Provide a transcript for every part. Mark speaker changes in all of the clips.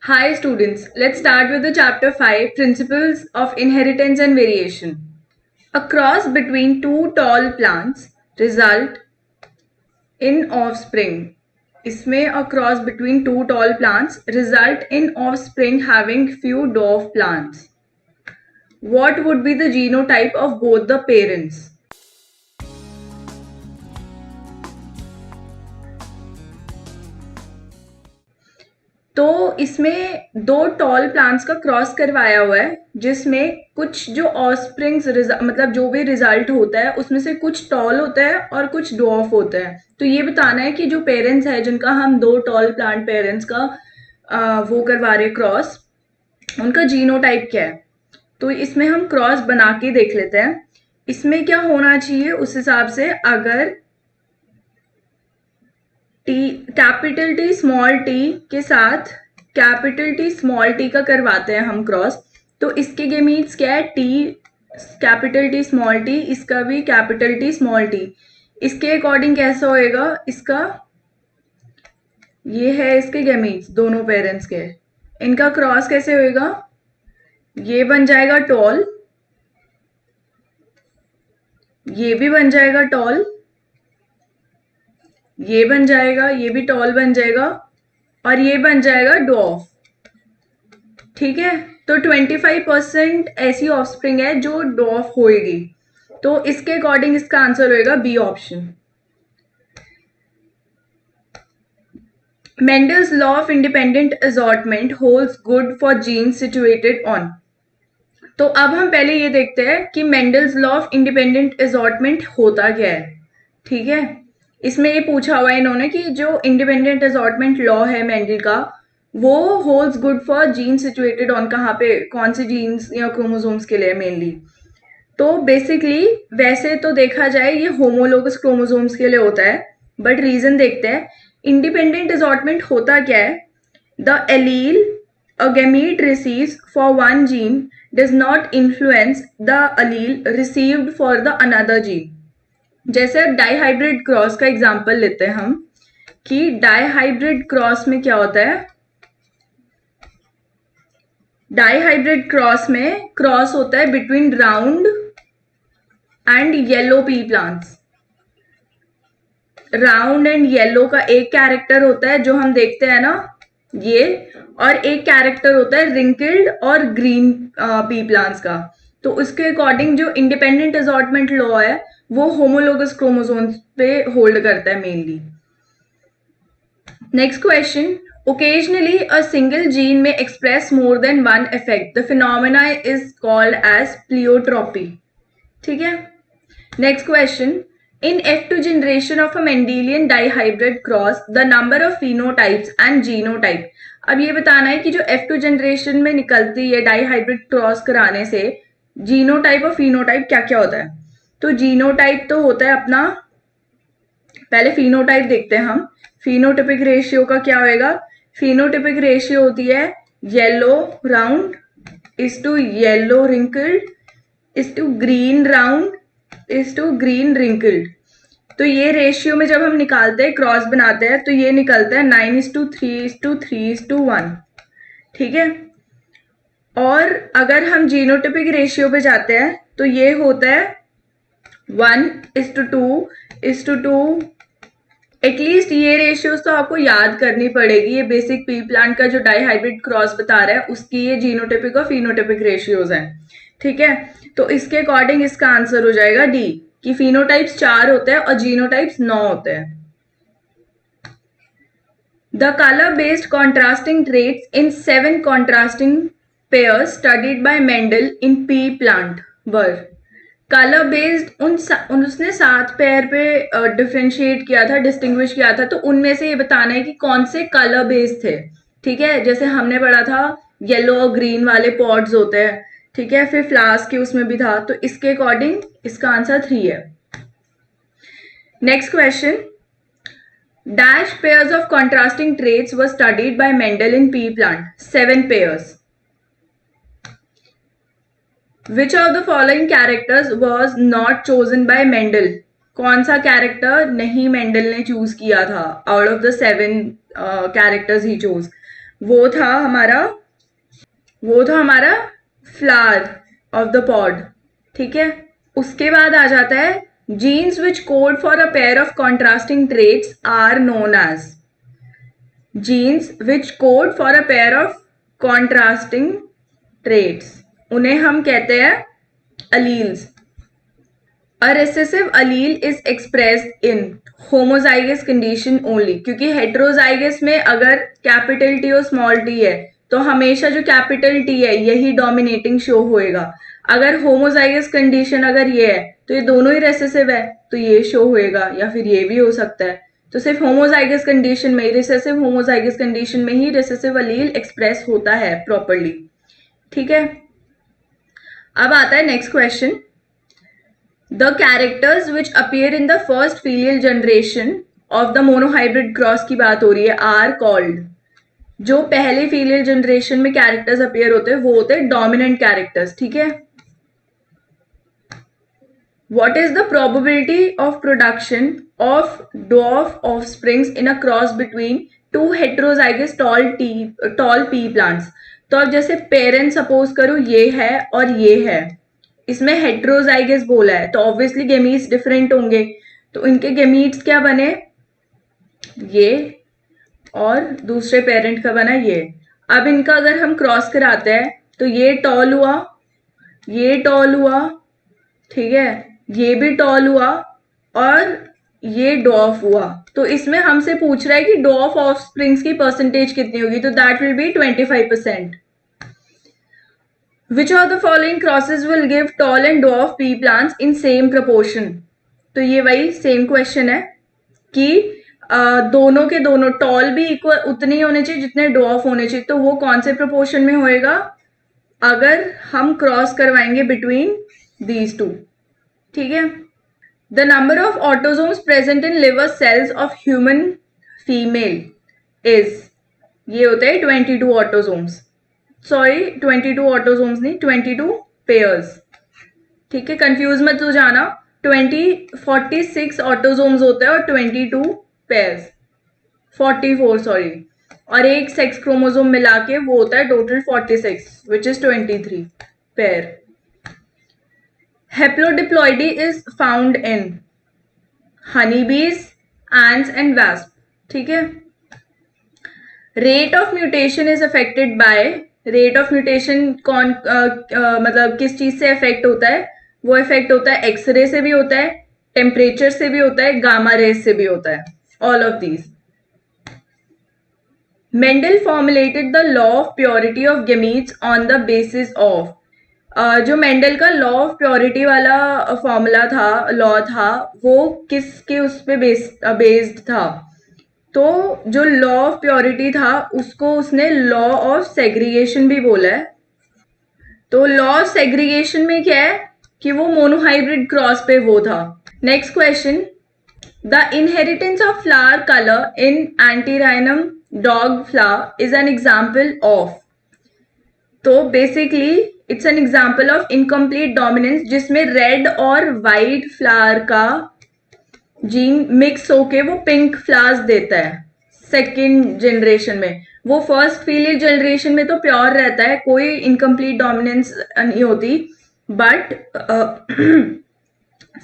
Speaker 1: Hi students, let's start with the chapter 5 Principles of Inheritance and Variation. A cross between two tall plants result in offspring. इसमें a cross between two tall plants result in offspring having few dwarf plants. What would be the genotype of both the parents? तो इसमें दो tall plants का cross करवाया हुआ है जिसमें कुछ जो ऑस्प्रिंग्स मतलब जो भी रिजल्ट होता है उसमें से कुछ टॉल होता है और कुछ डॉफ होता है। तो ये बताना है कि जो पेरेंट्स है जिनका हम दो टॉल प्लांट पेरेंट्स का वो करवा रहे क्रॉस, उनका जीनोटाइप क्या है। तो इसमें हम क्रॉस बना के देख लेते हैं। इसमें क्या होना चाहिए उस हिसाब से, अगर T capital T small T के साथ कैपिटल टी स्मॉल टी का करवाते हैं हम क्रॉस, तो इसके गेमीट्स क्या है, T capital T small T, इसका भी कैपिटल टी स्मॉल टी। इसके अकॉर्डिंग कैसा होएगा, इसका ये है इसके गेमीट्स दोनों पेरेंट्स के, इनका क्रॉस कैसे होएगा, ये बन जाएगा टॉल, ये भी बन जाएगा टॉल, ये बन जाएगा, ये भी टॉल बन जाएगा और ये बन जाएगा डॉफ। ठीक है, तो 25% ऐसी ऑफस्प्रिंग है जो डॉफ होएगी। तो इसके अकॉर्डिंग इसका आंसर होएगा B option. Mendel's law of independent assortment holds good for genes situated on. तो अब हम पहले ये देखते हैं कि Mendel's law of independent assortment होता क्या है। ठीक है, इसमें ये पूछा हुआ है इन्होंने कि जो इंडिपेंडेंट असॉर्टमेंट लॉ है मेंडल का, वो holds good for gene situated on, कहाँ पे, कौन से जीन्स या क्रोमोसोम्स के लिए मेनली। तो बेसिकली वैसे तो देखा जाए ये होमोलोगस क्रोमोसोम्स के लिए होता है, बट रीजन देखते हैं। इंडिपेंडेंट असॉर्टमेंट होता क्या है, the allele a gamete receives for one gene does not influence the allele received for the another gene. जैसे अब डाईहाइब्रिड क्रॉस का एग्जांपल लेते हैं हम, कि डाईहाइब्रिड क्रॉस में क्या होता है, डाईहाइब्रिड क्रॉस में क्रॉस होता है between round and yellow P plants. Round and yellow का एक कैरेक्टर होता है जो हम देखते हैं ना ये, और एक कैरेक्टर होता है रिंकल्ड और ग्रीन पी प्लांट्स का। तो उसके अकॉर्डिंग जो इंडिपेंडेंट असॉर्टमेंट लॉ है वो होमोलोगस क्रोमोसोम्स पे होल्ड करता है mainly. Next question, occasionally a single gene may express more than one effect. The phenomena is called as pleiotropy. ठीक है, next question, in F2 generation of a Mendelian dihybrid cross, the number of phenotypes and genotype. अब ये बताना है कि जो F2 generation में निकलती है डाईहाइब्रिड क्रॉस कराने से जीनोटाइप और फिनोटाइप क्या क्या होता है। तो जीनोटाइप तो होता है अपना, पहले फिनोटाइप देखते हैं हम। फिनोटिपिक रेशियो का क्या होएगा, फिनोटिपिक रेशियो होती है yellow round is to yellow wrinkled is to green round is to green wrinkled. तो ये रेशियो में जब हम निकालते हैं क्रॉस बनाते हैं तो ये निकलता है 9:3:3:1। ठीक है, और अगर हम जीनोटिपिक रेशियो पे जाते हैं तो ये होता है 1:2:2। एटलीस्ट ये रेशियोज तो आपको याद करनी पड़ेगी, ये बेसिक पी प्लांट का जो डाईहाइब्रिड क्रॉस बता रहा है उसकी ये जीनोटिपिक और फिनोटिपिक रेशियोज हैं। ठीक है, तो इसके अकॉर्डिंग इसका आंसर हो जाएगा डी, कि फिनोटाइप्स 4 होते हैं और जीनोटाइप्स 9 होते हैं। The color-based contrasting traits in 7 contrasting pairs studied by Mendel in pea plant were. Colour based उसने 7 पेयर पे डिफ्रेंशिएट किया था, डिस्टिंग्विश किया था। तो उनमें से ये बताना है कि कौन से कलर बेस्ड थे। ठीक है, जैसे हमने पढ़ा था येलो और ग्रीन वाले पॉड्स होते हैं। ठीक है, फिर फ्लावर्स के उसमें भी था। तो इसके अकॉर्डिंग इसका आंसर 3 है। Next question, dash pairs of contrasting traits were studied by Mendel in pea plant. 7 pairs. Which of the following characters was not chosen by Mendel? कौन सा कैरेक्टर नहीं मेंडल ने चूज किया था out of the 7 characters he choose. वो था हमारा flower of the pod, ठीक है। उसके बाद आ जाता है genes which code for a pair of contrasting traits are known as, genes which code for a pair of contrasting traits, उन्हें हम कहते हैं alleles. A recessive allele is expressed in homozygous condition only, क्योंकि heterozygous में अगर capital T और small T है तो हमेशा जो कैपिटल टी है यही डोमिनेटिंग शो होएगा। अगर होमोजाइगस कंडीशन अगर ये है तो ये दोनों ही रेसेसिव है तो ये शो होएगा, या फिर ये भी हो सकता है। तो सिर्फ होमोजाइगस कंडीशन में, रिसेसिव होमोजाइगस कंडीशन में ही रेसेसिव अलील एक्सप्रेस होता है प्रॉपरली, ठीक है। अब आता है next question, the characters which appear in the first filial generation of the monohybrid cross की बात हो रही है, are called, जो पहले फीलियल जनरेशन में कैरेक्टर्स अपीयर होते हैं वो होते हैं डोमिनेंट कैरेक्टर्स, ठीक है। What is the probability of production of dwarf offsprings in a cross between two heterozygous tall pea plants? तो अब जैसे पेरेंट सपोज करो ये है और ये है, इसमें हेट्रोजाइगस बोला है तो ऑब्वियसली गेमीट्स डिफरेंट होंगे, तो इनके गेमीट्स क्या बने, ये, और दूसरे पेरेंट का बना ये। अब इनका अगर हम क्रॉस कराते हैं तो ये टॉल हुआ, ये टॉल हुआ, ठीक है, ये भी टॉल हुआ और ये डॉफ हुआ। तो इसमें हमसे पूछ रहा है कि डॉफ ऑफस्प्रिंग्स की परसेंटेज कितनी होगी, तो that will B 25%। Which of the following crosses will give tall and dwarf pea plants in same proportion? तो ये वही सेम क्वेश्चन है कि दोनों के दोनों टॉल भी इक्वल उतने ही होने चाहिए जितने डॉफ होने चाहिए, तो वो कौन से प्रोपोर्शन में होएगा अगर हम क्रॉस करवाएंगे बिटवीन दीज टू, ठीक है। The number of autosomes present in liver cells of human female is, ये होते हैं 22 ऑटोजोम्स, सॉरी 22 ऑटोजोम्स नहीं 22 पेयर्स, ठीक है, कंफ्यूज मत हो जाना। 46 ऑटोजोम्स होते हैं और 22 पेयर्स, 44 सॉरी, और एक सेक्स क्रोमोसोम मिला के वो होता है total 46 which is 23 pair. Haplodiploidy is found in honey bees, ants and wasp, ठीक है। Rate of mutation is affected by, rate of mutation कौन मतलब किस चीज से इफेक्ट होता है, वो इफेक्ट होता है एक्सरे से भी होता है, टेम्परेचर से भी होता है, गामा रेज से भी होता है, all of these. Mendel formulated the law of purity of gametes on the basis of, जो मेंडल का लॉ ऑफ प्योरिटी वाला फॉर्मूला था, लॉ था, वो किसके उस पे बेस्ड था, तो जो लॉ ऑफ प्योरिटी था उसको उसने लॉ ऑफ सेग्रीगेशन भी बोला है। तो लॉ ऑफ सेग्रीगेशन में क्या है कि वो मोनोहाइब्रिड क्रॉस पे वो था। Next question, the inheritance of flower colour in antirrhinum dog flower is an example of, तो basically it's an example of incomplete dominance जिसमें रेड और वाइट फ्लावर का जीन मिक्स होके वो पिंक फ्लावर्स देता है सेकेंड जनरेशन में। वो फर्स्ट फीलियल जनरेशन में तो प्योर रहता है, कोई इनकम्प्लीट डोमिनेंस नहीं होती, बट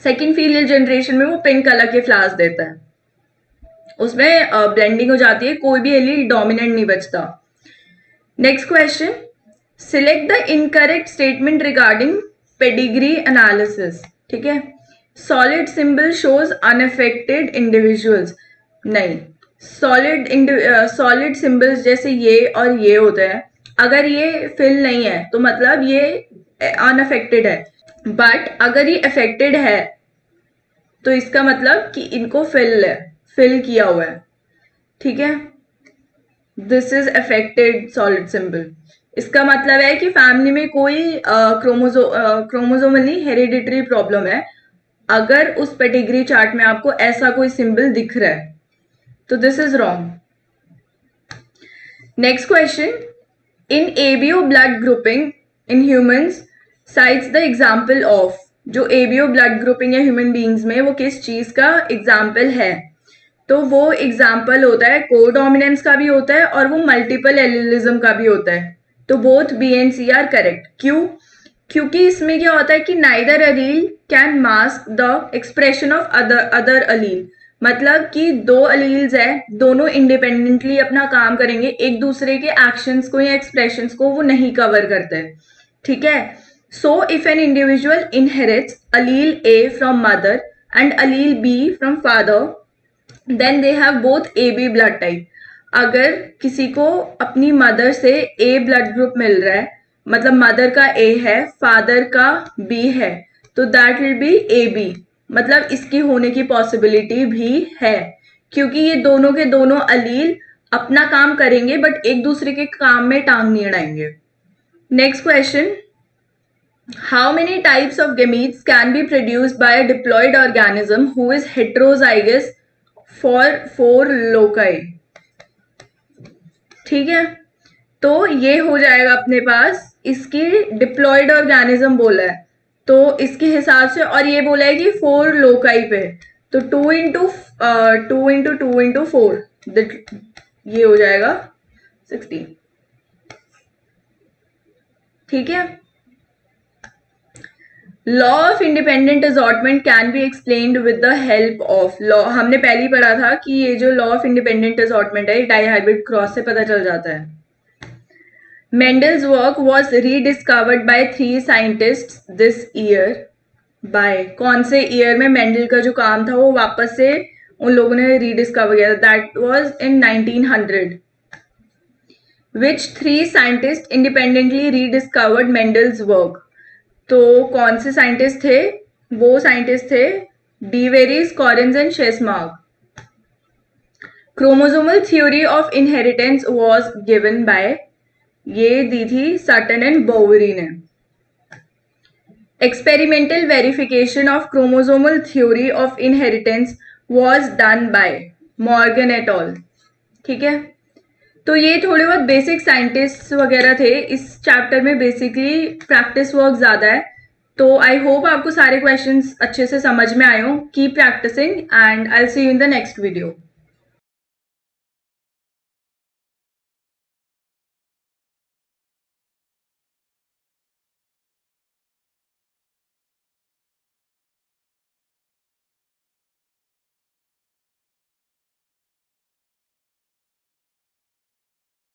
Speaker 1: सेकेंड फीलियल जनरेशन में वो पिंक कलर के फ्लावर्स देता है, उसमें ब्लेंडिंग हो जाती है, कोई भी एलील डोमिनेंट नहीं बचता। Next question, select the incorrect statement regarding pedigree analysis, ठीक है। Solid symbol shows unaffected individuals, नहीं, सॉलिड सिंबल्स जैसे ये और ये होते हैं, अगर ये फिल नहीं है तो मतलब ये अनअफेक्टेड है, बट अगर ये अफेक्टेड है तो इसका मतलब कि इनको फिल किया हुआ है, ठीक है। This is affected solid symbol, इसका मतलब है कि फैमिली में कोई क्रोमोसोमली हेरिडिटरी प्रॉब्लम है, अगर उस पेडिग्री चार्ट में आपको ऐसा कोई सिंबल दिख रहा है तो this is wrong. Next question, in ABO blood grouping in humans sites the example of, जो एबीओ ब्लड ग्रुपिंग है ह्यूमन बींग्स में वो किस चीज का एग्जाम्पल है, तो वो एग्जाम्पल होता है, कोडोमिनेंस का भी होता है और वो मल्टीपल एलिलिज्म का भी होता है। तो both B and C are correct. क्यों? क्योंकि इसमें क्या होता है कि neither allele can mask the expression of other allele, मतलब कि दो अलील्स है, दोनों इंडिपेंडेंटली अपना काम करेंगे, एक दूसरे के एक्शंस को या एक्सप्रेशंस को वो नहीं कवर करते हैं, ठीक है। So if an individual inherits allele A from mother and allele B from father, then they have both A B blood type. अगर किसी को अपनी मदर से ए ब्लड ग्रुप मिल रहा है, मतलब मदर का ए है, फादर का बी है, तो that will be A B, मतलब इसकी होने की पॉसिबिलिटी भी है, क्योंकि ये दोनों के दोनों अलील अपना काम करेंगे बट एक दूसरे के काम में टांग नहीं अड़ाएंगे। Next question, how many types of gametes can be produced by a diploid organism who is heterozygous for 4 loci? ठीक है, तो ये हो जाएगा अपने पास, इसकी डिप्लॉयड ऑर्गेनिज्म बोला है तो इसके हिसाब से, और ये बोला है कि 4 लोकाई पे, तो 2 इंटू 4, ये हो जाएगा 16। ठीक है, law of independent assortment can be explained with the help of law. हमने पहले ही पढ़ा था कि ये जो लॉ ऑफ इंडिपेंडेंट असॉर्टमेंट है, डाइहाइब्रिड क्रॉस से पता चल जाता है। Mendel's work was rediscovered by 3 scientists this year. by कौन से ईयर में मेंडल का जो काम था वो वापस से उन लोगों ने रीडिस्कवर किया? That was in 1900. Which 3 scientists independently rediscovered Mendel's work? तो कौन से साइंटिस्ट थे? वो साइंटिस्ट थे de Vries, Correns and Tschermak. Chromosomal theory of inheritance was given by, ये दी थी सटन एंड बोवेरी ने। Experimental verification of chromosomal theory of inheritance was done by Morgan et al. ठीक है, तो ये थोड़े बहुत बेसिक साइंटिस्ट वगैरह थे। इस चैप्टर में बेसिकली प्रैक्टिस वर्क ज्यादा है, तो आई होप आपको सारे क्वेश्चंस अच्छे से समझ में आए हो। Keep practising and I will see you in the next video.